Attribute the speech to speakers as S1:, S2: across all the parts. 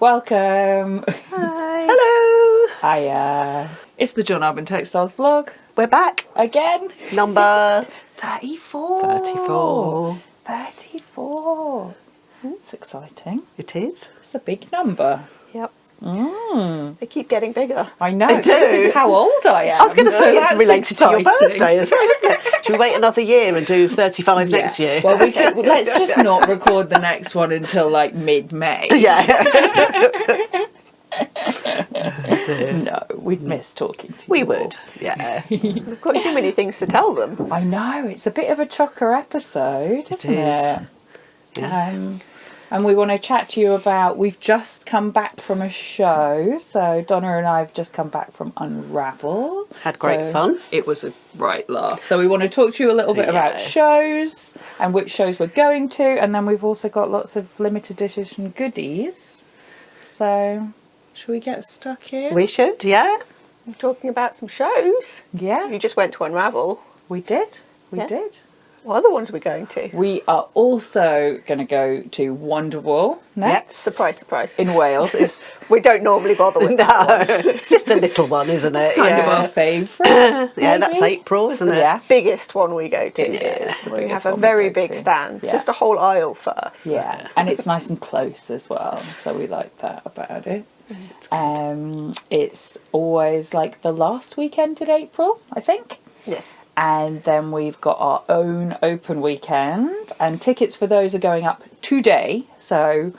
S1: Welcome.
S2: Hi. Hello.
S1: Hiya. It's the John Alban Textiles vlog.
S2: We're back.
S1: Again.
S2: Number
S1: 34.
S2: 34.
S1: 34. It's exciting.
S2: It is.
S1: It's a big number.
S3: Yep. They keep getting bigger.
S1: I know.
S2: They do.
S1: This is how old I am.
S2: I was going to say it's
S1: that's
S2: related to your
S1: exciting.
S2: birthday as well, isn't it? Should we wait another year and do 35 next year?
S1: Well, let's just not record the next one until like mid-May.
S2: Yeah.
S1: No, we'd miss talking to you.
S2: We
S1: all.
S2: would. Yeah.
S3: We've got too many things to tell them.
S1: I know. It's a bit of a chocker episode, isn't
S2: is.
S1: it?
S2: Yeah.
S1: And we want to chat to you about, we've just come back from a show. So Donna and I have just come back from Unravel.
S2: Had great fun.
S1: It was a right laugh. So we want to talk to you a little bit about shows and which shows we're going to. And then we've also got lots of limited edition goodies. So should we get stuck here?
S2: We should, yeah.
S3: We're talking about some shows.
S1: Yeah,
S3: You just went to Unravel.
S1: we did. We
S3: Yeah.
S1: did.
S3: What other ones are we going to?
S1: We are also going to go to Wonderwall next.
S3: Surprise, surprise.
S1: In Wales. It's
S3: We don't normally bother with that.
S2: No, it's just a little one, isn't it?
S1: kind of our favourite.
S2: Yeah, that's April, isn't it?
S1: Yeah.
S3: Biggest one we go to.
S1: It is the
S3: We
S1: biggest
S3: have a
S1: one we
S3: very
S1: go
S3: big
S1: to.
S3: stand.
S1: Yeah.
S3: Just a whole aisle first.
S1: Yeah, and it's nice and close as well, so we like that about it. It's always like the last weekend in April, I think.
S3: Yes.
S1: And then we've got our own open weekend, and tickets for those are going up today, so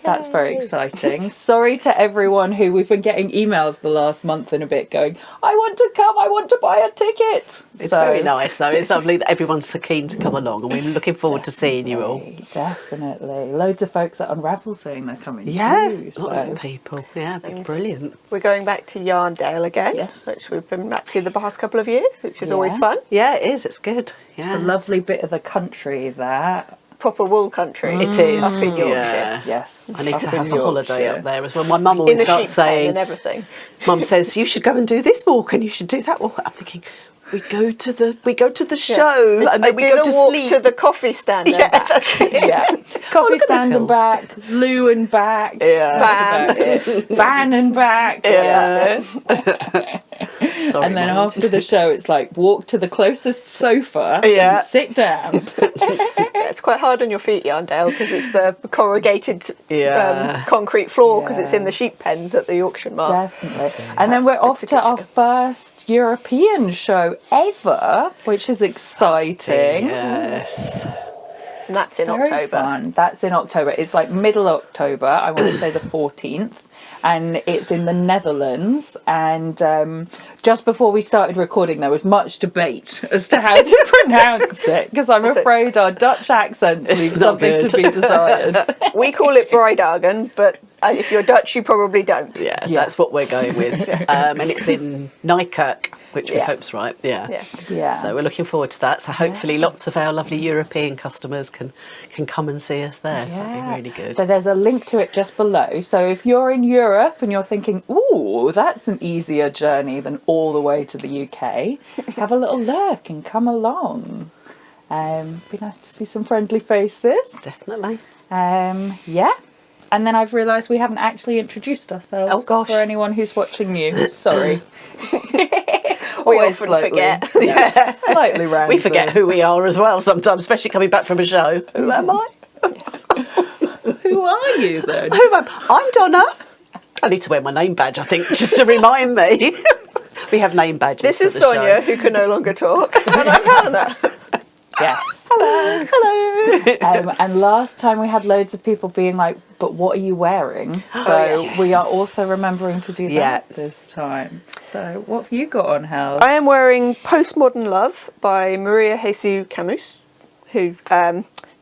S1: that's very
S3: Yay.
S1: exciting. Sorry to everyone who we've been getting emails the last month and a bit going, I want to come, I want to buy a ticket.
S2: It's very nice, though. It's lovely that everyone's so keen to come along, and we're looking forward to seeing you all.
S1: Definitely. Loads of folks at Unravel saying they're coming
S2: Yeah,
S1: too.
S2: lots
S1: so-
S2: of people. Yeah, brilliant.
S3: We're going back to Yarndale again,
S1: Yes.
S3: which we've been back to the past couple of years, which is always
S1: Yeah.
S3: fun.
S2: Yeah, it is. It's good.
S1: It's
S2: Yeah,
S1: a lovely bit of the country, that.
S3: Proper wool country.
S2: it is.
S3: Up in Yorkshire.
S2: Yeah.
S1: Yes.
S2: I need
S1: up
S2: to
S1: in
S2: have a holiday
S1: Yorkshire.
S2: up there as well. My mum
S3: In
S2: always
S3: the
S2: starts
S3: sheep pen
S2: saying,
S3: and everything.
S2: Mum says, you should go and do this walk and you should do that walk. I'm thinking, we go to the show and
S3: I
S2: then we
S3: do
S2: go
S3: the
S2: to
S3: walk
S2: sleep.
S3: to the coffee stand and back.
S1: Yeah. Coffee
S2: look at those
S1: stand and
S2: hills.
S1: back, loo and back.
S2: Yeah.
S1: That's about it. Van and back.
S2: Yeah. Sorry,
S1: And then
S2: Mum.
S1: after the show, it's like walk to the closest sofa
S2: Yeah.
S1: and sit down.
S3: Yeah, it's quite hard on your feet, Yarndale, because it's the corrugated
S2: Yeah.
S3: concrete floor, because
S1: Yeah.
S3: it's in the sheep pens at the auction mart.
S1: Definitely. And then we're off to our first European show ever, which is exciting.
S2: Yes.
S3: And that's in
S1: Very
S3: October.
S1: fun. That's in October. It's like middle October. I want to say the 14th. And it's in the Netherlands. And just before we started recording, there was much debate as to how to pronounce it, because I'm afraid our Dutch accents leave
S2: not
S1: something
S2: good.
S1: to be desired.
S3: We call it Breidagen, but if you're Dutch, you probably don't.
S2: Yeah, that's what we're going with. And it's in Nijkerk, which we
S3: Yes.
S2: hope's right. Yeah.
S3: Yeah.
S1: Yeah.
S2: So we're looking forward to that. So hopefully lots of our lovely European customers can come and see us there. That'd be really good.
S1: So there's a link to it just below. So if you're in Europe and you're thinking, ooh, that's an easier journey than all the way to the UK, have a little look and come along. Be nice to see some friendly faces.
S2: Definitely.
S1: Yeah. And then I've realised we haven't actually introduced ourselves.
S2: Oh, gosh.
S1: For anyone who's watching you. Sorry.
S3: We
S1: Always
S3: often
S1: slightly-
S3: forget.
S1: Yeah, slightly random.
S2: We forget who we are as well sometimes, especially coming back from a show. Who am I?
S1: Who are you then?
S2: Who am I? I'm Donna. I need to wear my name badge, I think, just to remind me. We have name badges.
S3: This
S2: for
S3: is
S2: the
S3: Sonia,
S2: show.
S3: who can no longer talk. And I'm Helena.
S1: Yes.
S2: Hello.
S1: And last time we had loads of people being like, but what are you wearing? So
S2: yes.
S1: we are also remembering to do that
S2: Yeah.
S1: this time. So what have you got on, Hel?
S3: I am wearing Postmodern Love by Maria Jesus Camus, who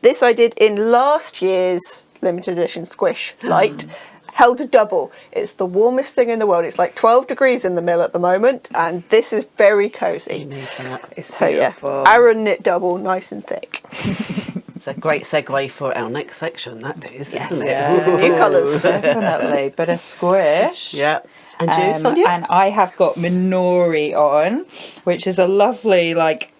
S3: this I did in last year's limited edition Squish Light. Held a double. It's the warmest thing in the world. It's like 12 degrees in the mill at the moment, and this is very cosy.
S1: It's
S3: So yeah,
S1: beautiful.
S3: Aran knit double, nice and thick.
S2: It's a great segue for our next section, that is, isn't it?
S1: Yeah.
S3: New colours.
S1: Definitely. Bit of Squish.
S2: Yeah. And you, Sonia?
S1: And I have got Minori on, which is a lovely, like,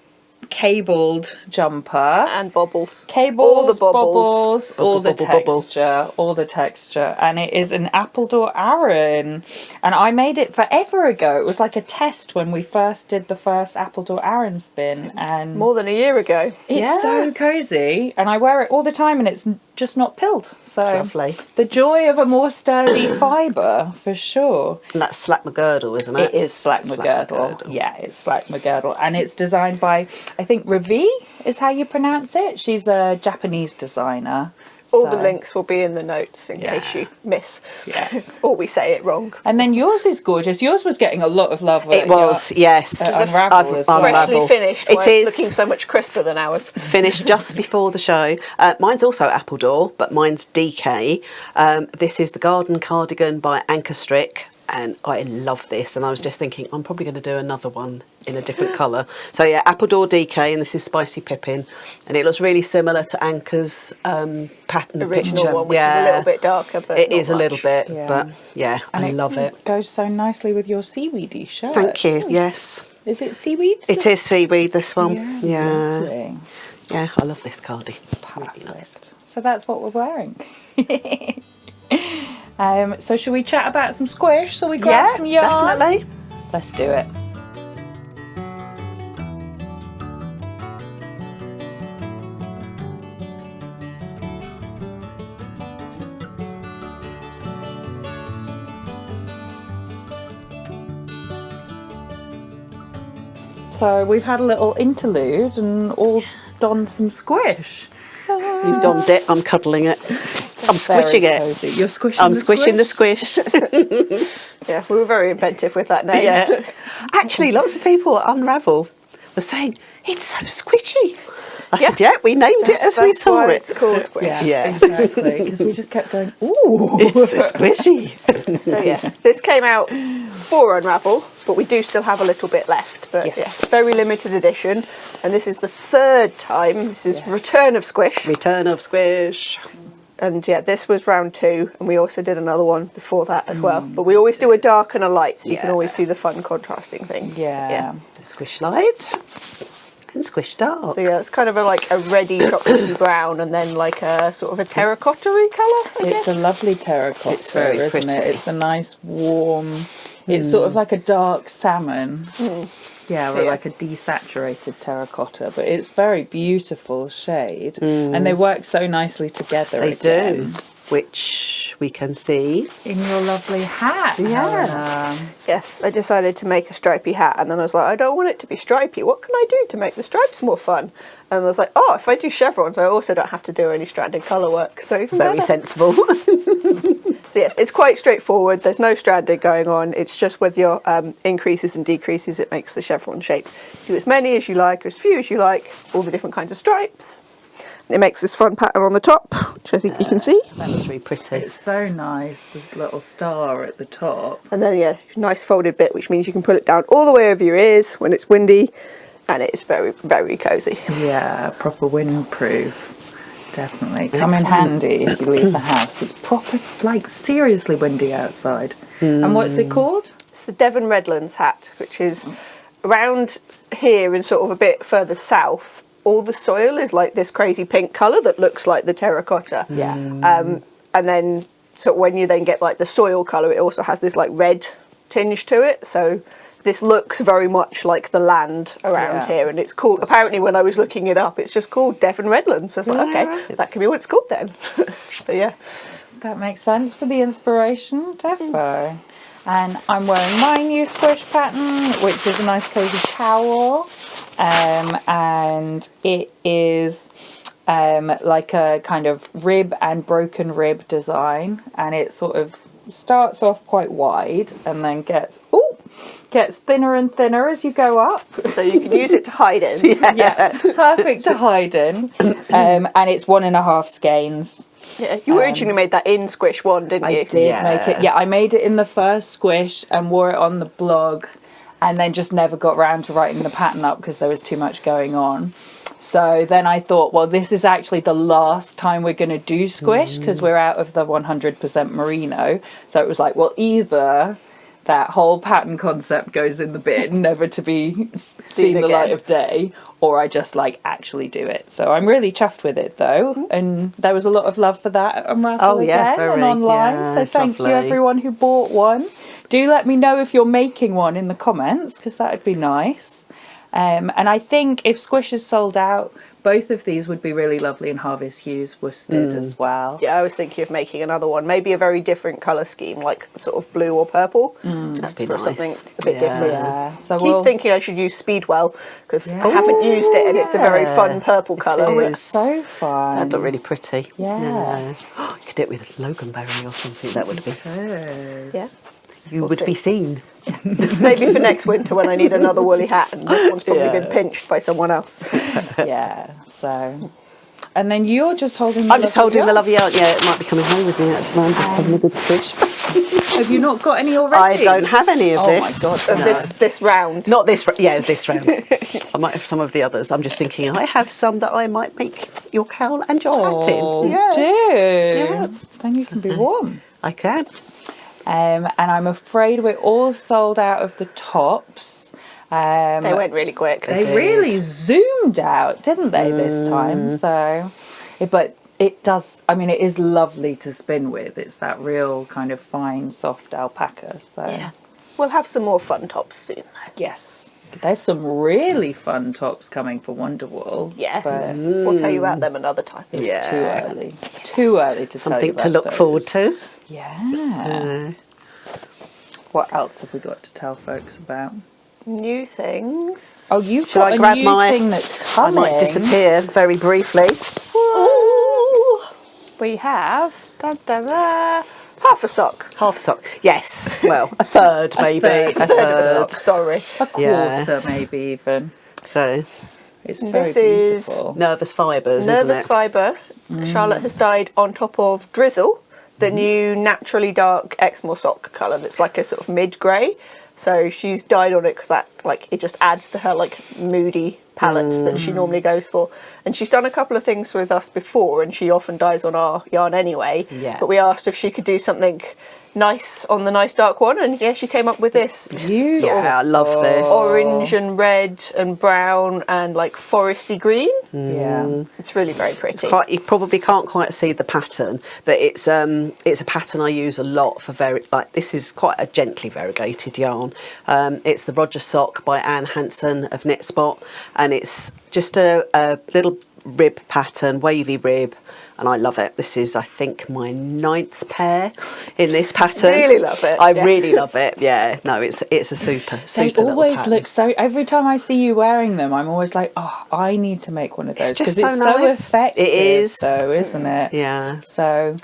S1: cabled jumper.
S3: And bobbles.
S1: Cables,
S3: All the bobbles.
S1: all the
S2: Bubble.
S1: texture, and it is an Appledore Aran, and I made it forever ago. It was like a test when we first did the first Appledore Aran spin, and
S3: More than a year ago.
S1: it's so cozy, and I wear it all the time, and it's just not pilled. So
S2: Lovely.
S1: the joy of a more sturdy fibre, for sure.
S2: And that's Slack McGirdle, isn't it?
S1: It is Slack McGirdle. Yeah, it's Slack McGirdle. And it's designed by, I think, Ravi is how you pronounce it. She's a Japanese designer.
S3: All the
S1: So-
S3: links will be in the notes in case you miss.
S1: Yeah.
S3: Or we say it wrong.
S1: And then yours is gorgeous. Yours was getting a lot of love.
S2: It was, yes.
S1: Unravel as well.
S3: Freshly
S2: Unravel.
S3: finished.
S2: It
S3: why it's
S2: is.
S3: looking so much crisper than ours.
S2: Finished just before the show. Mine's also Appledore, but mine's DK. This is the Garden Cardigan by Anchor Strick, and I love this. And I was just thinking, I'm probably going to do another one in a different colour. So yeah, Appledore DK, and this is Spicy Pippin, and it looks really similar to Anchor's pattern
S3: Original
S2: picture.
S3: one, which is a little bit darker, but
S2: it
S3: not
S2: is a little
S3: much.
S2: bit,
S1: Yeah.
S2: but yeah, I love it.
S1: Goes so nicely with your seaweedy shirt.
S2: Thank you. Yes,
S1: Is it seaweed?
S2: it is seaweed. This one. Yeah,
S1: Lovely.
S2: yeah. I love this cardi. Really nice.
S1: Perfect. So that's what we're wearing. So should we chat about some squish? So we grab
S2: Yeah,
S1: some yarn.
S2: definitely.
S1: Let's do it. So we've had a little interlude and all donned some squish.
S2: You've donned it. I'm cuddling it. I'm squishing
S1: Very
S2: it.
S1: cozy. You're squishing
S2: I'm
S1: the
S2: squishing
S1: squish?
S2: the squish.
S3: Yeah, we were very inventive with that name.
S2: Yeah. Actually, lots of people at Unravel were saying, it's so squishy. I said, yeah, we named it as we
S3: That's
S2: saw
S3: why
S2: it.
S3: it's called Squish.
S1: Yeah,
S2: Yeah.
S1: exactly. Because we just kept going, ooh.
S2: It's so squishy.
S3: So yes, this came out for Unravel, but we do still have a little bit left. But
S1: Yes.
S3: yes, very limited edition, and this is the third time. This is Return of Squish,
S2: Return of Squish.
S3: and yeah, this was round 2, and we also did another one before that as well. But we always do a dark and a light, so you can
S2: Yeah.
S3: always do the fun contrasting things.
S1: Yeah.
S2: Squish light and squish dark.
S3: So yeah, it's kind of like a reddy chocolatey brown, and then like a sort of a terracotta-y colour, I
S1: It's
S3: guess.
S1: a lovely terracotta,
S2: It's very
S1: isn't
S2: pretty.
S1: it? It's a nice warm, it's sort of like a dark salmon. Yeah, or
S3: Yeah.
S1: like a desaturated terracotta, but it's very beautiful shade. And they work so nicely together.
S2: They
S1: again.
S2: do, which we can see.
S1: In your lovely hat.
S2: Yeah.
S1: Helena.
S3: Yes, I decided to make a stripy hat, and then I was like, I don't want it to be stripy. What can I do to make the stripes more fun? And I was like, oh, if I do chevrons, I also don't have to do any stranded colour work. So even
S2: Very
S3: better.
S2: sensible.
S3: So yes, it's quite straightforward. There's no stranded going on. It's just with your increases and decreases, it makes the chevron shape. Do as many as you like, or as few as you like. All the different kinds of stripes. It makes this fun pattern on the top, which I think you can see.
S2: That looks really pretty.
S1: It's so nice, this little star at the top.
S3: And then yeah, nice folded bit, which means you can pull it down all the way over your ears when it's windy, and it's very, very cosy.
S1: Yeah, proper windproof. Definitely. Come in handy if you leave the house. It's proper, like, seriously windy outside. And what's it called?
S3: It's the Devon Redlands hat, which is around here and sort of a bit further south. All the soil is like this crazy pink colour that looks like the terracotta.
S1: Yeah.
S3: And then, so when you then get like the soil colour, it also has this like red tinge to it. So this looks very much like the land around
S1: Yeah.
S3: here. And it's called, apparently when I was looking it up, it's just called Devon Redlands. So I was like, okay, that can be what it's called then. So yeah.
S1: That makes sense for the inspiration, defo. And I'm wearing my new squish pattern, which is a nice cozy towel. And it is like a kind of rib and broken rib design. And it sort of starts off quite wide and then gets thinner and thinner as you go up.
S3: So you can use it to hide in.
S1: Yeah, perfect to hide in. And it's 1.5 skeins.
S3: Yeah, you originally made that in Squish one, didn't you?
S1: I did
S2: Yeah.
S1: make it. Yeah, I made it in the first squish and wore it on the blog, and then just never got round to writing the pattern up because there was too much going on. So then I thought, well, this is actually the last time we're going to do squish because we're out of the 100% merino. So it was like, well, either that whole pattern concept goes in the bin, never to be seen the light
S3: again.
S1: of day, or I just like actually do it. So I'm really chuffed with it though, and there was a lot of love for that at Unravel
S2: Oh, yeah,
S1: again and
S2: very,
S1: online.
S2: yeah,
S1: So
S2: it's
S1: thank you
S2: lovely.
S1: everyone who bought one. Do let me know if you're making one in the comments, because that would be nice. And I think if Squish is sold out, both of these would be really lovely in Harvest Hues worsted as well.
S3: Yeah, I was thinking of making another one, maybe a very different colour scheme, like sort of blue or purple.
S2: That'd be
S3: for
S2: nice.
S3: something a bit
S2: Yeah.
S3: different.
S1: Yeah, so
S3: Keep thinking I should use Speedwell because I haven't used it, and it's a very fun purple colour.
S1: Oh,
S2: is.
S1: it's so fun.
S2: That'd look really pretty.
S1: Yeah.
S2: You could do it with loganberry or something. That would be.
S3: Yeah.
S2: You
S3: We'll
S2: would
S3: see.
S2: be seen.
S3: Maybe for next winter when I need another woolly hat, and this one's probably
S2: Yeah.
S3: been pinched by someone else.
S1: Yeah, so. And then you're just holding the
S2: I'm just
S1: lovely
S2: holding the
S1: yarn.
S2: lovely yarn. Yeah, it might be coming home with me actually. I'm just having a good squish.
S1: Have you not got any already?
S2: I don't have any of
S1: Oh
S2: this.
S1: my God,
S3: Of
S1: no.
S3: this round.
S2: Not this. Yeah, this round. I might have some of the others. I'm just thinking I have some that I might make your cowl and your hat
S1: Oh,
S2: in.
S3: Yeah.
S1: do.
S2: Yeah.
S1: Then you can be warm.
S2: I can.
S1: And I'm afraid we're all sold out of the tops.
S3: They went really quick.
S1: They really zoomed out, didn't they, this time? So, but it does, I mean, it is lovely to spin with. It's that real kind of fine, soft alpaca. So,
S3: Yeah. We'll have some more fun tops soon, though.
S1: yes. There's some really fun tops coming for Wonderwool.
S3: Yes.
S1: But
S3: We'll tell you about them another time.
S1: it's
S2: Yeah.
S1: too early. Too early to tell you
S2: Something
S1: about
S2: to look
S1: those.
S2: forward to.
S1: Yeah. What else have we got to tell folks about?
S3: New things.
S1: Oh, you've
S2: Shall
S1: got
S2: I
S1: a
S2: grab
S1: new
S2: my-
S1: thing that's
S2: I
S1: coming.
S2: might disappear very briefly. Ooh.
S3: We have half a sock.
S2: Half a sock. Yes. Well, a third maybe.
S1: third.
S2: A third.
S3: Sorry.
S1: A quarter,
S2: Yes.
S1: maybe even.
S2: So,
S1: It's very
S3: This is
S1: beautiful.
S2: Nervus fibres, isn't
S3: Nervous
S2: it?
S3: Fibre. Charlotte has dyed on top of Drizzle, the new naturally dark Exmoor sock colour that's like a sort of mid-grey. So she's dyed on it because that, like, it just adds to her, like, moody palette that she normally goes for. And she's done a couple of things with us before, and she often dyes on our yarn anyway.
S2: Yeah.
S3: But we asked if she could do something nice on the nice dark one, and yeah, she came up with this.
S1: Beautiful.
S2: Yeah, I love this.
S3: Orange and red and brown and like foresty green.
S1: Yeah.
S3: It's really very pretty.
S2: You probably can't quite see the pattern, but it's a pattern I use a lot for this is quite a gently variegated yarn. It's the Roger Sock by Anne Hansen of Knitspot, and it's just a little rib pattern, wavy rib, and I love it. This is, I think, my 9th pair in this pattern.
S3: Really love it,
S2: I
S3: yeah.
S2: really love it. Yeah, no, it's a super
S1: They
S2: little
S1: always
S2: pattern.
S1: look so. Every time I see you wearing them, I'm always like, oh, I need to make one of those
S2: It's just
S1: because it's
S2: so
S1: so
S2: nice.
S1: effective.
S2: It is.
S1: though, isn't it?
S2: Yeah.
S1: So,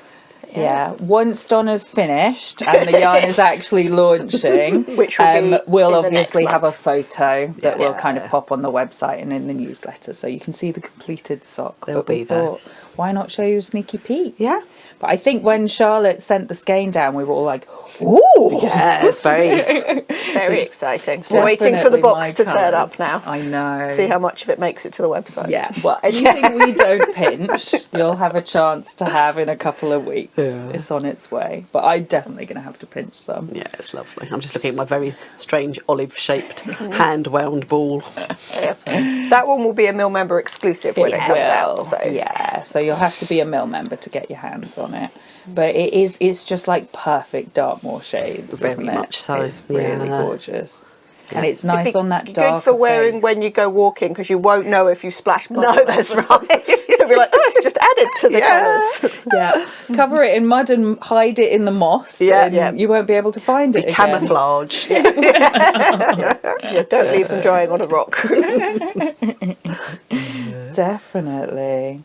S1: yeah. Once Donna's finished and the yarn is actually launching,
S3: Which will be
S1: we'll
S3: in the next
S1: obviously have a
S3: month.
S1: photo that will
S2: Yeah.
S1: kind of pop on the website and in the newsletter, so you can see the completed sock.
S2: They'll
S1: But we
S2: be there.
S1: thought, why not show you a sneaky peek?
S2: Yeah.
S1: But I think when Charlotte sent the skein down, we were all like, ooh!
S2: Yeah, it's very.
S3: Very exciting. We're waiting for the
S1: Definitely
S3: box
S1: my
S3: to turn up
S1: colours.
S3: now.
S1: I know.
S3: See how much of it makes it to the website.
S1: Yeah, well, anything we don't pinch, you'll have a chance to have in a couple of weeks.
S2: Yeah.
S1: It's on its way. But I'm definitely going to have to pinch some.
S2: Yeah, it's lovely. I'm just looking at my very strange olive-shaped hand-wound ball.
S3: That one will be a mill member exclusive when it comes out. So
S1: Yeah, so you'll have to be a mill member to get your hands on it. But it's just like perfect Dartmoor shades,
S2: Very
S1: isn't it?
S2: much so,
S1: It's really
S2: yeah.
S1: gorgeous. And it's
S3: It'd
S1: nice
S3: be
S1: on that
S3: good
S1: dark
S3: for wearing when you go walking because you won't know if you splash mud.
S2: No, that's right.
S3: You'll be like, oh, it's just added to the colours.
S1: Yeah, cover it in mud and hide it in the moss.
S2: Yeah.
S1: and
S3: Yeah.
S1: you won't be able to find it again.
S2: Camouflage.
S3: Yeah, don't leave them drying on a rock.
S1: Definitely.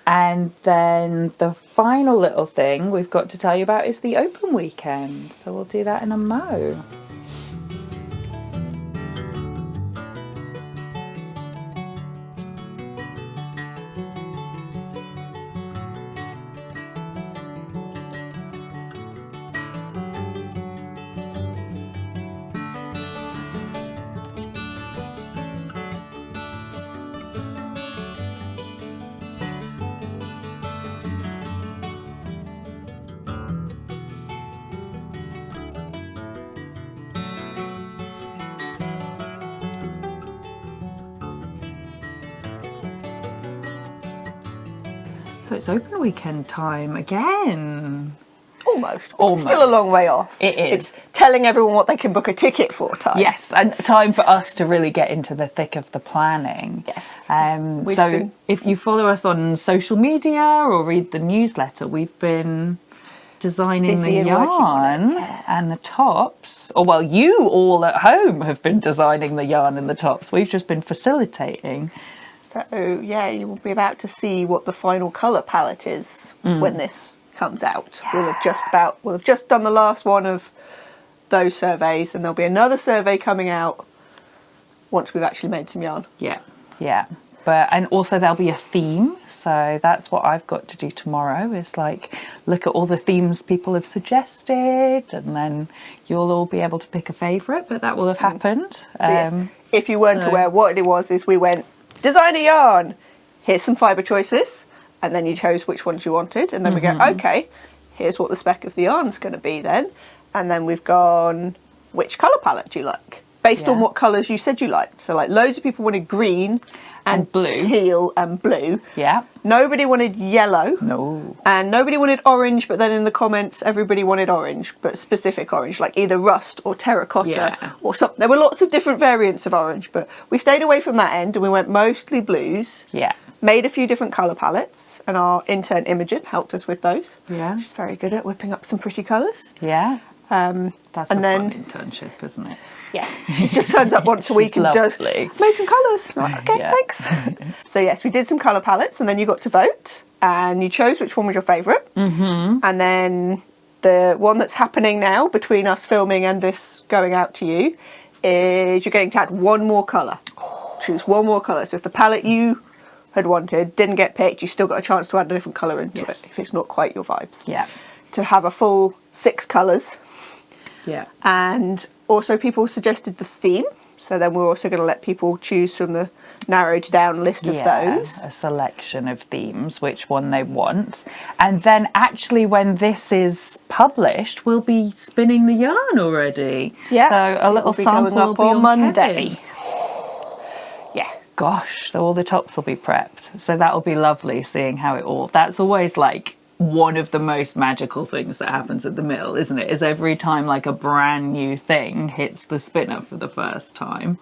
S1: And then the final little thing we've got to tell you about is the open weekend. So we'll do that in a mo. So it's open weekend time again.
S3: Almost.
S1: Almost.
S3: Still a long way off.
S1: It is.
S3: It's telling everyone what they can book a ticket for time.
S1: Yes, and time for us to really get into the thick of the planning.
S3: Yes.
S1: So if you follow us on social media or read the newsletter, we've been designing the
S3: Busy and working on it,
S1: yarn and the tops. Or well, you all at home have been designing the yarn and the tops. We've just been facilitating.
S3: So yeah, you will be about to see what the final colour palette is when this comes out. We'll have just done the last one of those surveys, and there'll be another survey coming out once we've actually made some yarn.
S1: Yeah. And also there'll be a theme. So that's what I've got to do tomorrow, is like look at all the themes people have suggested, and then you'll all be able to pick a favourite, but that will have happened.
S3: So yes, if you weren't aware, what it was is we went, design a yarn, here's some fibre choices, and then you chose which ones you wanted, and then we go, okay, here's what the spec of the yarn's going to be then, and then we've gone, which colour palette do you like? Based on what colours you said you liked. So like loads of people wanted green and
S1: blue,
S3: teal and blue.
S1: Yeah.
S3: Nobody wanted yellow.
S1: No.
S3: And nobody wanted orange, but then in the comments everybody wanted orange, but specific orange, like either rust or terracotta or something. There were lots of different variants of orange, but we stayed away from that end and we went mostly blues.
S1: Yeah.
S3: Made a few different colour palettes, and our intern Imogen helped us with those.
S1: Yeah.
S3: She's very good at whipping up some pretty colours.
S1: Yeah. That's
S3: and
S1: a
S3: then,
S1: fun internship, isn't it?
S3: Yeah, she just turns up once a week and
S1: lovely.
S3: does, made some colours. Like, okay,
S1: Yeah.
S3: thanks. So yes, we did some colour palettes, and then you got to vote, and you chose which one was your favourite. And then the one that's happening now between us filming and this going out to you is you're going to add one more colour. Choose one more colour. So if the palette you had wanted didn't get picked, you still got a chance to add a different colour into it if it's not quite your vibes.
S1: Yeah.
S3: To have a full 6 colours.
S1: Yeah.
S3: And also people suggested the theme, so then we're also going to let people choose from the narrowed down list of those.
S1: A selection of themes, which one they want. And then actually when this is published, we'll be spinning the yarn already.
S3: Yeah.
S1: So a little sample
S3: going up
S1: will be
S3: on Monday.
S1: Kevin.
S3: Yeah.
S1: Gosh, so all the tops will be prepped. So that'll be lovely seeing how it all... That's always like one of the most magical things that happens at the mill, isn't it? Is every time like a brand new thing hits the spinner for the first time.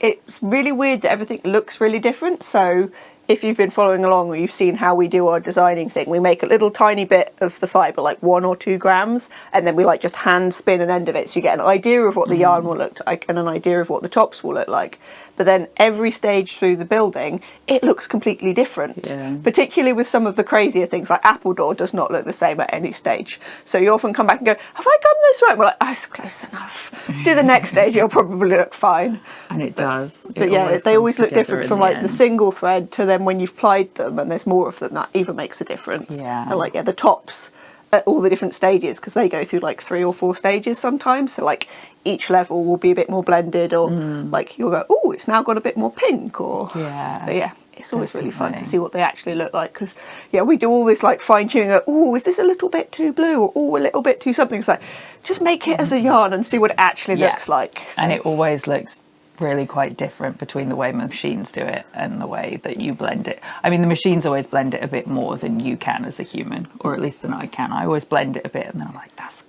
S3: It's really weird that everything looks really different. So if you've been following along or you've seen how we do our designing thing, we make a little tiny bit of the fibre, like 1 or 2 grams, and then we like just hand spin an end of it, so you get an idea of what the yarn will look like and an idea of what the tops will look like. But then every stage through the building, it looks completely different.
S1: Yeah.
S3: Particularly with some of the crazier things, like Appledore does not look the same at any stage. So you often come back and go, have I done this right? And we're like, oh, it's close enough. Do the next stage, it'll probably look fine.
S1: And it does.
S3: But yeah, they always look different from like the single thread to then when you've plied them and there's more of them, that even makes a difference.
S1: Yeah.
S3: And like, the tops at all the different stages, because they go through like 3 or 4 stages sometimes. So like each level will be a bit more blended, or like you'll go, oh, it's now got a bit more pink, or but yeah, it's always really fun to see what they actually look like, because yeah, we do all this like fine tuning of, oh, is this a little bit too blue, or oh, a little bit too something. It's like, just make it as a yarn and see what it actually looks like. So.
S1: And it always looks really quite different between the way machines do it and the way that you blend it. I mean, the machines always blend it a bit more than you can as a human, or at least than I can. I always blend it a bit and then I'm like, that's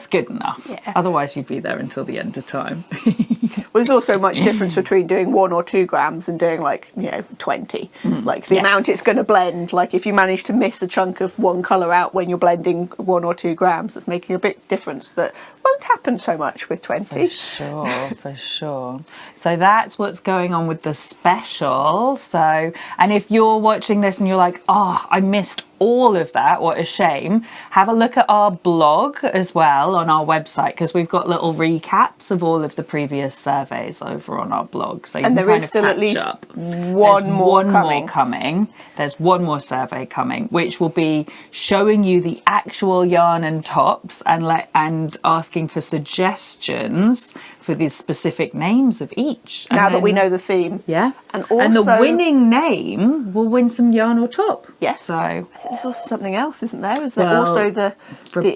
S1: good enough.
S3: Yeah.
S1: Otherwise you'd be there until the end of time.
S3: Well, there's also much difference between doing 1 or 2 grams and doing 20. Like the amount it's going to blend. Like if you manage to miss a chunk of one colour out when you're blending 1 or 2 grams, it's making a big difference that won't happen so much with 20.
S1: For sure. So that's what's going on with the special. So, and if you're watching this and you're like, oh, I missed all of that, what a shame, have a look at our blog as well on our website, because we've got little recaps of all of the previous surveys over on our blog, so you
S3: and
S1: can
S3: there
S1: kind
S3: is
S1: of
S3: still at
S1: catch
S3: least
S1: up.
S3: one more
S1: coming. There's one more survey coming, which will be showing you the actual yarn and tops and asking for suggestions for the specific names of each.
S3: Now that we know the theme.
S1: Yeah.
S3: And also,
S1: and the winning name will win some yarn or top.
S3: Yes.
S1: So
S3: I think there's also something else, isn't there? Is there also the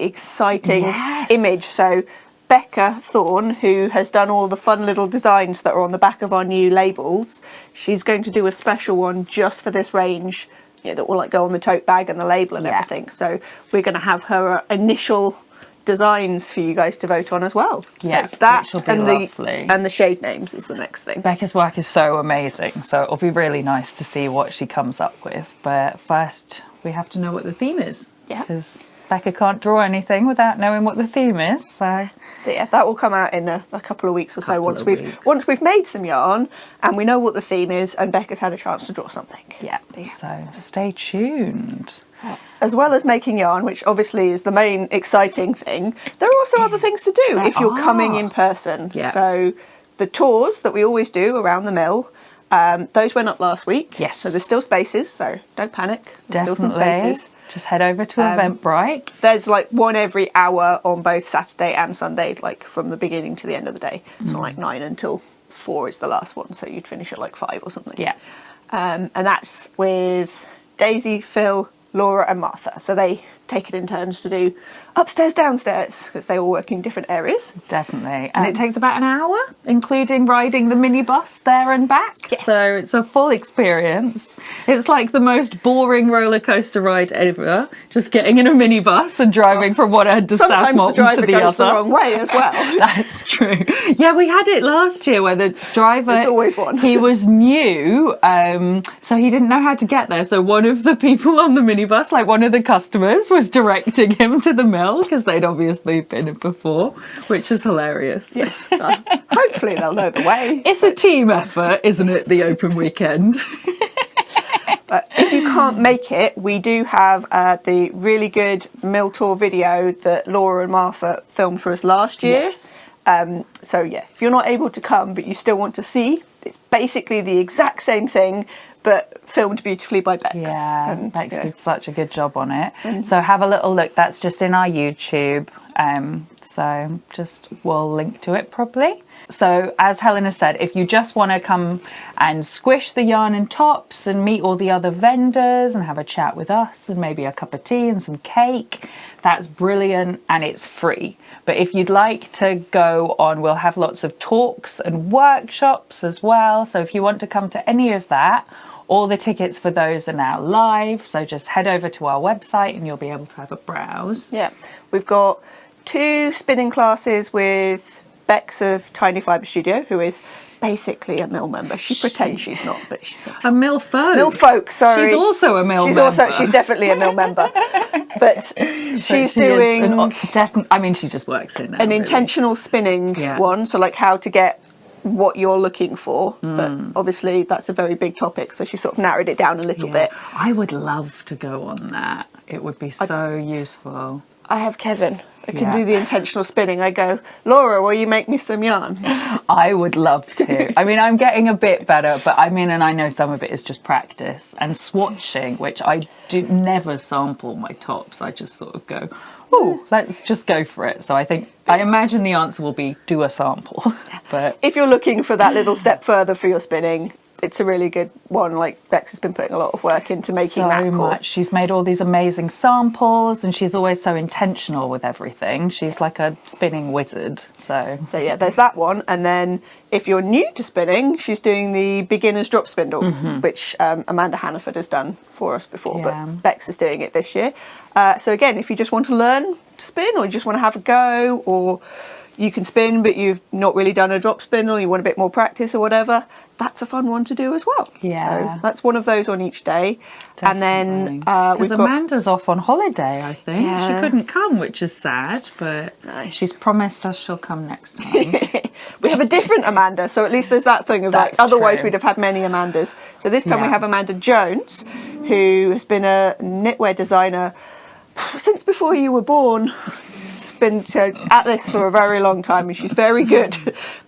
S3: exciting
S1: Yes.
S3: image? So Becca Thorne, who has done all the fun little designs that are on the back of our new labels, she's going to do a special one just for this range that will like go on the tote bag and the label and
S1: Yeah.
S3: everything. So we're going to have her initial designs for you guys to vote on as well.
S1: Yeah,
S3: so that
S1: which will be
S3: and
S1: lovely.
S3: the shade names is the next thing.
S1: Becca's work is so amazing, so it'll be really nice to see what she comes up with. But first, we have to know what the theme is.
S3: Yeah.
S1: Because Becca can't draw anything without knowing what the theme is. So
S3: Yeah, that will come out in a couple of weeks or so
S1: Couple of weeks.
S3: once we've made some yarn and we know what the theme is and Becca's had a chance to draw something.
S1: yeah, so stay tuned.
S3: As well as making yarn, which obviously is the main exciting thing, there are also other things to do if you're coming in person.
S1: Yeah.
S3: So the tours that we always do around the mill, those went up last week.
S1: Yes.
S3: So there's still spaces, so don't panic. There's still some
S1: Definitely.
S3: spaces.
S1: Just head over to Eventbrite.
S3: There's like one every hour on both Saturday and Sunday, like from the beginning to the end of the day. So like 9 until 4 is the last one, so you'd finish at like 5 or something.
S1: Yeah.
S3: And that's with Daisy, Phil, Laura and Martha. So they take it in turns to do upstairs, downstairs, because they all work in different areas.
S1: Definitely. And it takes about an hour, including riding the minibus there and back.
S3: Yes.
S1: So it's a full experience. It's like the most boring roller coaster ride ever, just getting in a minibus and driving from one end of South
S3: Sometimes the
S1: Molton
S3: driver
S1: to the
S3: goes
S1: other.
S3: the wrong way as well.
S1: That's true. Yeah, we had it last year where the driver,
S3: There's always one.
S1: he was new, so he didn't know how to get there. So one of the people on the minibus, like one of the customers, was directing him to the mill because they'd obviously been it before, which is hilarious.
S3: Yes. Hopefully they'll know the way.
S1: It's a team effort, isn't it, the open weekend?
S3: But if you can't make it, we do have the really good mill tour video that Laura and Martha filmed for us last year.
S1: Yes.
S3: So yeah, if you're not able to come but you still want to see, it's basically the exact same thing but filmed beautifully by Bex.
S1: Yeah,
S3: And,
S1: Bex
S3: you know,
S1: did such a good job on it. So have a little look. That's just in our YouTube. So just we'll link to it properly. So as Helena said, if you just want to come and squish the yarn and tops and meet all the other vendors and have a chat with us and maybe a cup of tea and some cake, that's brilliant and it's free. But if you'd like to go on, we'll have lots of talks and workshops as well. So if you want to come to any of that, all the tickets for those are now live. So just head over to our website and you'll be able to have a browse.
S3: yeah, we've got 2 spinning classes with Bex of Tiny Fibre Studio, who is basically a mill member. She pretends she's not, but she's
S1: A mill folk.
S3: mill folk. Sorry,
S1: She's also a mill
S3: she's
S1: member.
S3: she's definitely a mill member, but she's
S1: She is
S3: doing
S1: I mean, she just works in
S3: an intentional spinning
S1: Yeah.
S3: one. So like how to get what you're looking for, but obviously that's a very big topic. So she sort of narrowed it down a little bit.
S1: I would love to go on that. It would be so useful.
S3: I have Kevin. I can
S1: Yeah.
S3: do the intentional spinning. I go, Laura, will you make me some yarn?
S1: I would love to. I mean, I'm getting a bit better, but I mean, and I know some of it is just practice and swatching, which I do never sample my tops. I just sort of go, oh, let's just go for it. So I imagine the answer will be do a sample. But
S3: If you're looking for that little step further for your spinning, it's a really good one. Like Bex has been putting a lot of work into making
S1: so
S3: that course.
S1: much. She's made all these amazing samples and she's always so intentional with everything. She's like a spinning wizard. So
S3: So yeah, there's that one. And then if you're new to spinning, she's doing the beginner's drop spindle, which Amanda Hannaford has done for us before,
S1: Yeah.
S3: but Bex is doing it this year. So again, if you just want to learn to spin or you just want to have a go, or you can spin but you've not really done a drop spindle, you want a bit more practice or whatever, that's a fun one to do as well.
S1: Yeah.
S3: So that's one of those on each day. And then
S1: because
S3: we've got...
S1: Amanda's off on holiday, I think.
S3: Yeah.
S1: She couldn't come, which is sad, but
S3: No.
S1: she's promised us she'll come next time.
S3: We have a different Amanda, so at least there's that thing of like,
S1: That's
S3: otherwise
S1: true.
S3: we'd have had many Amandas. So this time we
S1: Yeah.
S3: have Amanda Jones, who has been a knitwear designer since before you were born. She's been at this for a very long time and she's very good,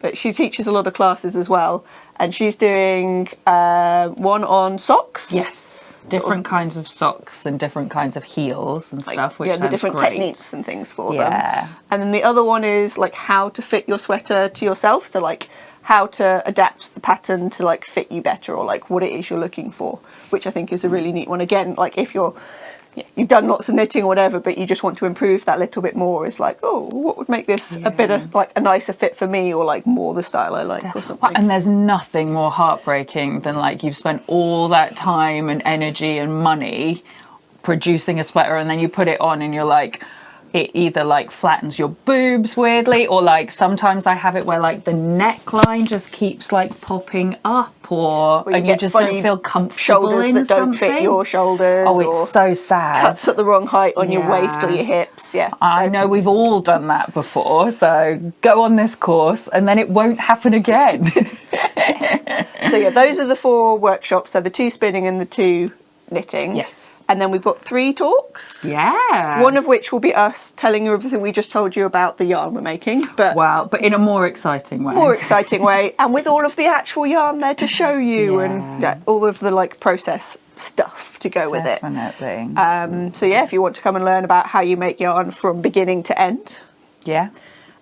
S3: but she teaches a lot of classes as well. And she's doing one on socks.
S1: Yes. Different kinds of socks and different kinds of heels and stuff, which
S3: yeah, the
S1: sounds
S3: different
S1: great.
S3: techniques and things for
S1: Yeah.
S3: them. And then the other one is like how to fit your sweater to yourself. So like how to adapt the pattern to like fit you better, or like what it is you're looking for, which I think is a really neat one. Again, like if you're you've done lots of knitting or whatever, but you just want to improve that little bit more. It's like, oh, what would make this a bit of like a nicer fit for me, or like more the style I like, or something.
S1: And there's nothing more heartbreaking than like you've spent all that time and energy and money producing a sweater, and then you put it on and you're like, it either like flattens your boobs weirdly, or like sometimes I have it where like the neckline just keeps like popping up, or and you just don't feel comfortable
S3: shoulders
S1: in
S3: that don't
S1: something.
S3: fit your shoulders.
S1: Oh, it's so sad.
S3: Cuts at the wrong height on your waist or your hips. Yeah,
S1: I know we've all done that before, so go on this course and then it won't happen again.
S3: So yeah, those are the 4 workshops. So the 2 spinning and the 2 knitting.
S1: Yes.
S3: And then we've got 3 talks.
S1: Yeah.
S3: One of which will be us telling you everything we just told you about the yarn we're making. But
S1: but in a more exciting way.
S3: More exciting way, and with all of the actual yarn there to show you, and all of the like process stuff to go with it.
S1: Definitely.
S3: So yeah, if you want to come and learn about how you make yarn from beginning to end.
S1: Yeah.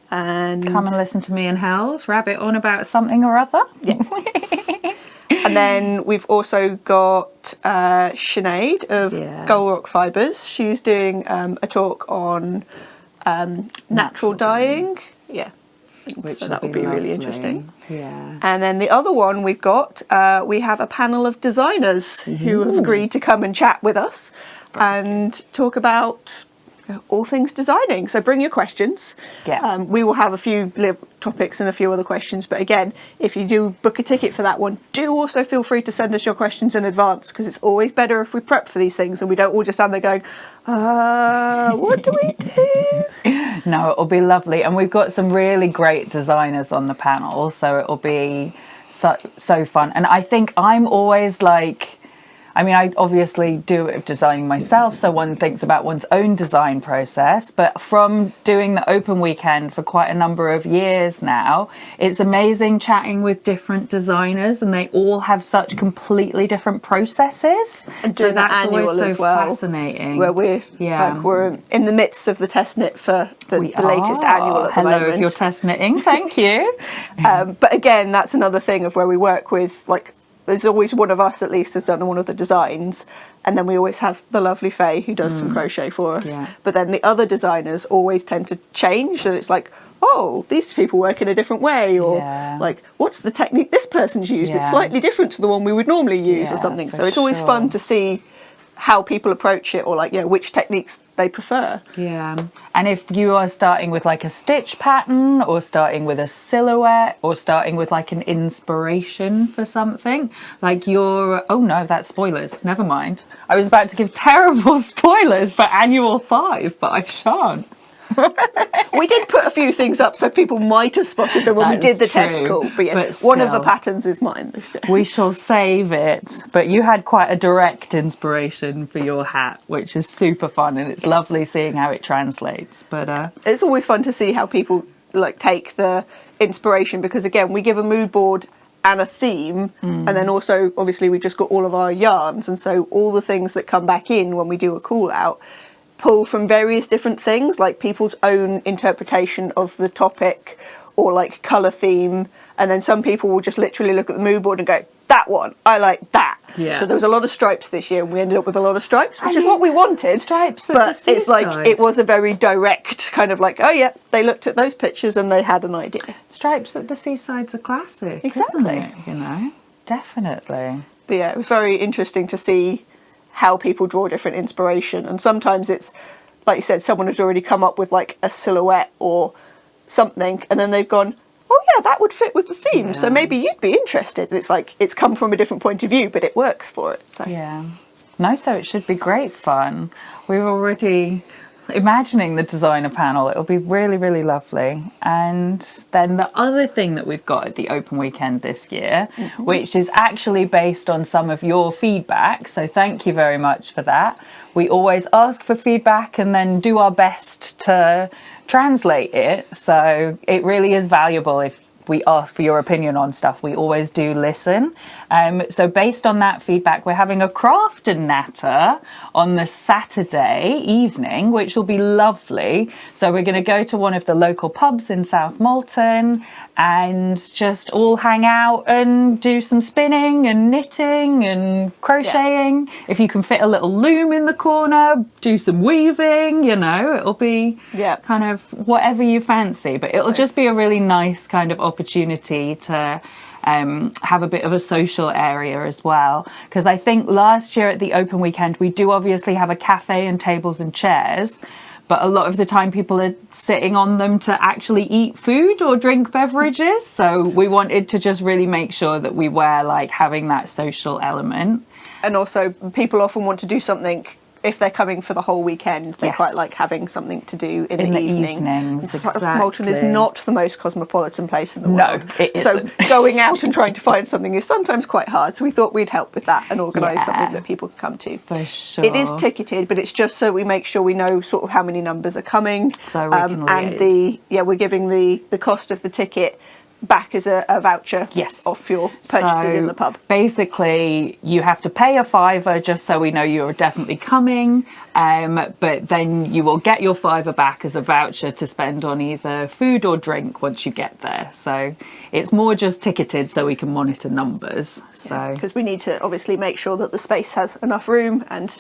S3: And
S1: come and listen to me and Hells rabbit on about something or other.
S3: Yeah. And then we've also got Sinead of Gull Rock Fibres. She's doing a talk on natural dyeing. Yeah. So that will be really interesting.
S1: Yeah.
S3: And then the other one we've got, we have a panel of designers who have agreed to come and chat with us and talk about all things designing. So bring your questions.
S1: Yeah.
S3: We will have a few topics and a few other questions, but again, if you do book a ticket for that one, do also feel free to send us your questions in advance, because it's always better if we prep for these things and we don't all just stand there going, what do we do?
S1: No, it'll be lovely, and we've got some really great designers on the panel, so it'll be so fun. And I think I'm always like, I mean, I obviously do it with designing myself, so one thinks about one's own design process, but from doing the open weekend for quite a number of years now, it's amazing chatting with different designers, and they all have such completely different processes.
S3: And doing
S1: so that's
S3: the annual
S1: always so
S3: as well,
S1: fascinating.
S3: where we're in the midst of the test knit for the latest annual at the moment.
S1: Hello, if you're test knitting, thank you.
S3: But again, that's another thing of where we work with, like, there's always one of us at least has done one of the designs, and then we always have the lovely Faye who does some crochet for us.
S1: Yeah.
S3: But then the other designers always tend to change, so it's like, oh, these people work in a different way, or like, what's the technique this person's used? It's slightly different to the one we would normally use, or something. So it's always fun to see how people approach it, or like, you know, which techniques they prefer.
S1: Yeah. And if you are starting with like a stitch pattern, or starting with a silhouette, or starting with like an inspiration for something, like you're, oh no, that's spoilers, never mind. I was about to give terrible spoilers for annual 5, but I shan't.
S3: We did put a few things up so people might have spotted them when we did the test call, but yeah, one of the patterns is mine this year.
S1: We shall save it. But you had quite a direct inspiration for your hat, which is super fun, and it's lovely seeing how it translates. But
S3: it's always fun to see how people like take the inspiration, because again, we give a mood board and a theme, and then also obviously we've just got all of our yarns, and so all the things that come back in when we do a call out pull from various different things, like people's own interpretation of the topic, or like colour theme, and then some people will just literally look at the mood board and go, that one, I like that.
S1: Yeah.
S3: So there was a lot of stripes this year, and we ended up with a lot of stripes, which is what we wanted.
S1: Stripes,
S3: but it's like, it was a very direct kind of like, oh yeah, they looked at those pictures and they had an idea.
S1: Stripes at the seaside's a classic,
S3: exactly.
S1: Isn't it? You know, definitely.
S3: But yeah, it was very interesting to see how people draw different inspiration, and sometimes it's like you said, someone has already come up with like a silhouette or something, and then they've gone, oh yeah, that would fit with the theme, so maybe you'd be interested. It's like it's come from a different point of view, but it works for it. So
S1: yeah, no, so it should be great fun. We're already imagining the designer panel. It'll be really, really lovely. And then the other thing that we've got at the open weekend this year, which is actually based on some of your feedback, so thank you very much for that. We always ask for feedback and then do our best to translate it, so it really is valuable if we ask for your opinion on stuff, we always do listen. So based on that feedback, we're having a craft and natter on the Saturday evening, which will be lovely. So we're going to go to one of the local pubs in South Molton and just all hang out and do some spinning and knitting and crocheting. If you can fit a little loom in the corner, do some weaving, you know, it'll be kind of whatever you fancy. But it'll just be a really nice kind of opportunity to have a bit of a social area as well. Because I think last year at the open weekend, we do obviously have a cafe and tables and chairs, but a lot of the time people are sitting on them to actually eat food or drink beverages. So we wanted to just really make sure that we were like having that social element.
S3: And also people often want to do something. If they're coming for the whole weekend, they quite like having something to do in the evening.
S1: Evenings, exactly.
S3: Molton is not the most cosmopolitan place in the world.
S1: No, it isn't.
S3: So going out and trying to find something is sometimes quite hard. So we thought we'd help with that and organise something that people can come to.
S1: For sure.
S3: It is ticketed, but it's just so we make sure we know sort of how many numbers are coming.
S1: So we can
S3: and we're giving the cost of the ticket back as a voucher off your purchases in the pub.
S1: Basically, you have to pay a £5 just so we know you're definitely coming, but then you will get your £5 back as a voucher to spend on either food or drink once you get there. So it's more just ticketed so we can monitor numbers. So
S3: because we need to obviously make sure that the space has enough room and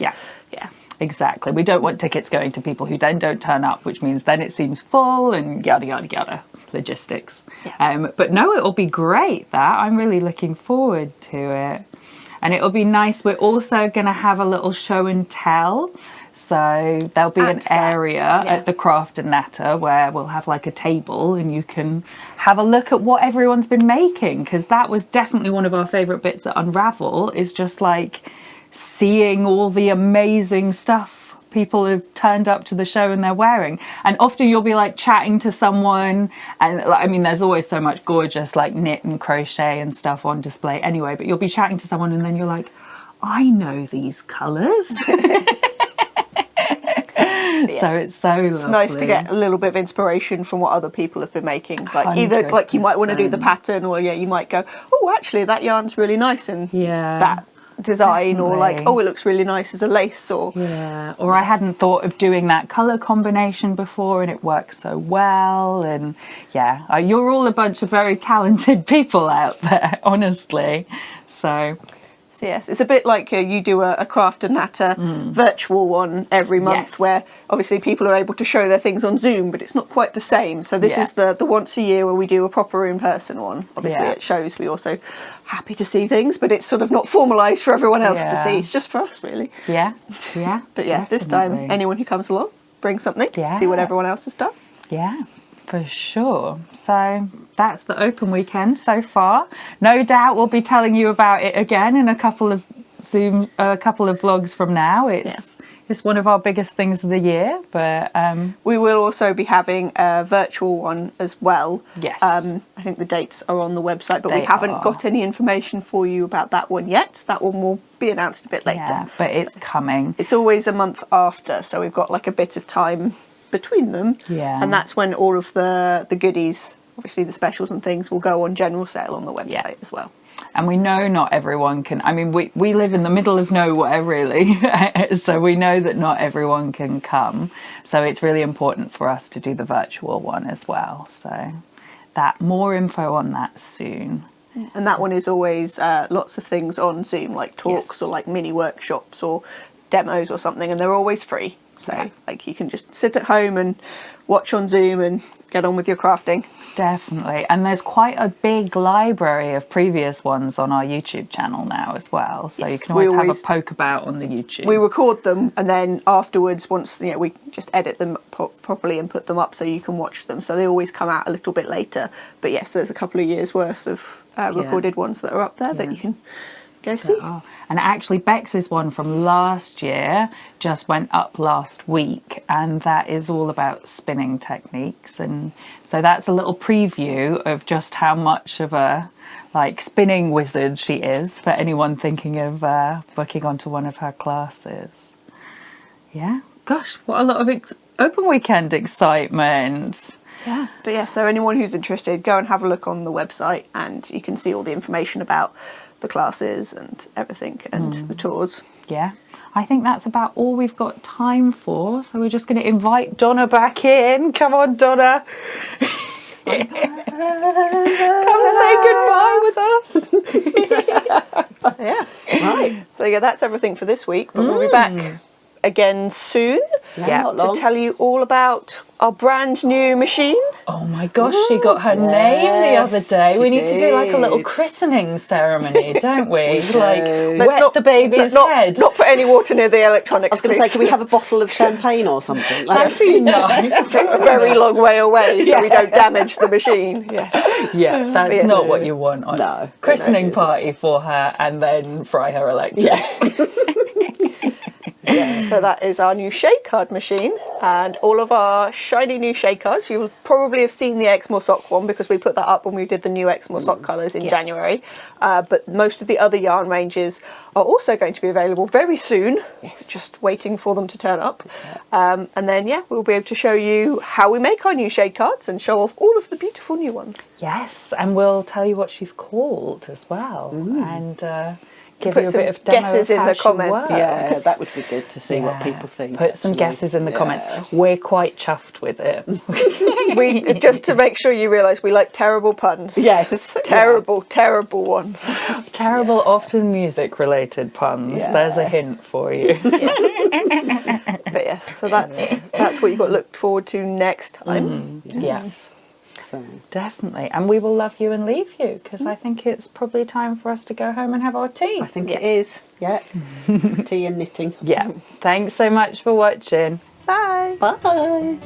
S1: exactly. We don't want tickets going to people who then don't turn up, which means then it seems full and yada yada yada. Logistics. But no, it'll be great. That I'm really looking forward to it, and it'll be nice. We're also going to have a little show and tell, so there'll be an area at the Craft and Natter where we'll have like a table and you can have a look at what everyone's been making, because that was definitely one of our favorite bits at Unravel, is just like seeing all the amazing stuff people have turned up to the show and they're wearing. And often you'll be like chatting to someone, and I mean there's always so much gorgeous like knit and crochet and stuff on display anyway, but you'll be chatting to someone and then you're like, I know these colours. So it's so lovely.
S3: It's nice to get a little bit of inspiration from what other people have been making, like 100%. Either like you might want to do the pattern, or you might go, oh actually that yarn's really nice and that design, or like, oh, it looks really nice as a lace, or
S1: or I hadn't thought of doing that colour combination before and it works so well. And you're all a bunch of very talented people out there, honestly. So
S3: yes, it's a bit like you do a Craft and Natter virtual one every month, where obviously people are able to show their things on Zoom, but it's not quite the same. So this is the once a year where we do a proper in-person one. Obviously it shows, we also happy to see things, but it's sort of not formalised for everyone else to see. It's just for us, really.
S1: But
S3: this time anyone who comes along, bring something, see what everyone else has done.
S1: For sure. So that's the open weekend so far. No doubt we'll be telling you about it again in a couple of vlogs from now. It's one of our biggest things of the year, but
S3: we will also be having a virtual one as well. I think the dates are on the website, but we haven't got any information for you about that one yet. That one will be announced a bit later.
S1: But it's coming.
S3: It's always a month after, so we've got like a bit of time between them, and that's when all of the goodies, obviously the specials and things, will go on general sale on the website as well.
S1: And we know not everyone can, I mean we live in the middle of nowhere really, so we know that not everyone can come, so it's really important for us to do the virtual one as well. So that, more info on that soon.
S3: And that one is always lots of things on Zoom, like talks or like mini workshops or demos or something, and they're always free. So like you can just sit at home and watch on Zoom and get on with your crafting.
S1: Definitely. And there's quite a big library of previous ones on our YouTube channel now as well. So you can always have a poke about on the YouTube.
S3: We record them, and then afterwards, once we just edit them properly and put them up so you can watch them. So they always come out a little bit later. But yes, there's a couple of years worth of recorded ones that are up there that you can go see.
S1: And actually Bex's one from last year just went up last week, and that is all about spinning techniques, and so that's a little preview of just how much of a like spinning wizard she is for anyone thinking of booking onto one of her classes. Gosh, what a lot of open weekend excitement.
S3: Yeah. But yeah, so anyone who's interested, go and have a look on the website, and you can see all the information about the classes and everything and the tours.
S1: Yeah, I think that's about all we've got time for. So we're just going to invite Donna back in. Come on, Donna. Come say goodbye with us.
S3: Yeah.
S2: Right.
S3: So yeah, that's everything for this week, but we'll be back again soon
S1: Yeah.
S2: Not
S3: to
S2: long.
S3: tell you all about our brand new machine.
S1: Oh my gosh, she got her name the other
S2: yes,
S1: day. We
S2: she
S1: need to do like a little
S2: did.
S1: christening ceremony, don't we? Like
S2: do.
S1: wet the baby's head.
S3: Not put any water near the electronics.
S2: I was going to say, can we have a bottle of champagne or something?
S1: That'd be nice.
S3: a very long way away so we don't damage the machine. Yeah.
S1: Yeah, that's
S3: Yes.
S1: not what you want on
S2: No.
S1: christening
S2: No,
S1: party for her, and then fry her electrics.
S2: Yes.
S3: Yes. So that is our new shake card machine, and all of our shiny new shake cards. You will probably have seen the Exmoor sock one because we put that up when we did the new Exmoor sock colours in
S1: Yes.
S3: January. But most of the other yarn ranges are also going to be available very soon.
S2: Yes.
S3: Just waiting for them to turn up. And then we'll be able to show you how we make our new shade cards and show off all of the beautiful new ones.
S1: Yes, and we'll tell you what she's called as well, and give
S3: Put
S1: you a
S3: some
S1: bit of demo
S3: guesses
S1: of
S3: in
S1: how
S3: the
S1: she
S3: comments.
S1: works.
S2: Yeah, that would be good to see what
S1: Yeah.
S2: people think.
S1: Put some
S2: actually.
S1: guesses in the comments.
S2: Yeah.
S1: We're quite chuffed with it.
S3: We just to make sure you realise we like terrible puns.
S2: Yes.
S3: Terrible ones.
S1: Terrible, often music-related puns.
S2: Yeah.
S1: There's a hint for you.
S3: But yes, so that's what you've got to look forward to next time.
S1: Yes,
S2: So,
S1: definitely. And we will love you and leave you, because I think it's probably time for us to go home and have our tea.
S2: I think it is. Yeah. Tea and knitting.
S1: Yeah. Thanks so much for watching.
S3: Bye.
S2: Bye.